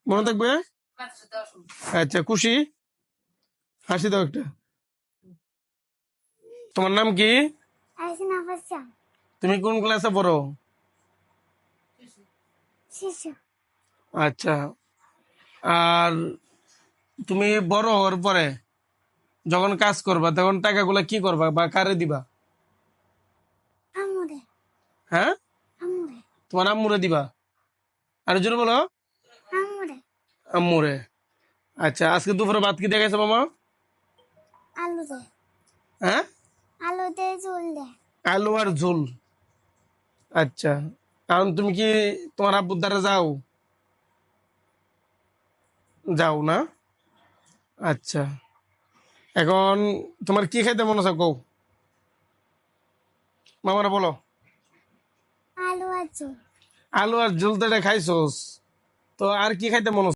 মনে থাকবে? আচ্ছা, খুশি? হাসি দাও একটা। তোমার নাম কি? তুমি কোন ক্লাসে পড়ো? আচ্ছা। আর তুমি বড় হওয়ার পরে যখন কাজ করবা তখন টাকাগুলা কি করবা বা কারে দিবা? হ্যাঁ, তোমার আম্মুরে দিবা। আর জোরে বলো। আম্মুরে। আচ্ছা, আজকে দুপুরে ভাত কি দেখাইছো মামা? হ্যাঁ, আলু আর ঝোল। আচ্ছা, কারণ তুমি কি তোমার আব্বুর দ্বারা যাও? যাও না? আচ্ছা, এখন তোমার কি খাইতে মনে আছে কও? মামারা বলো। আলু আর ঝোল তো এটা খাইছোস, তো আর কি খাইতে মনে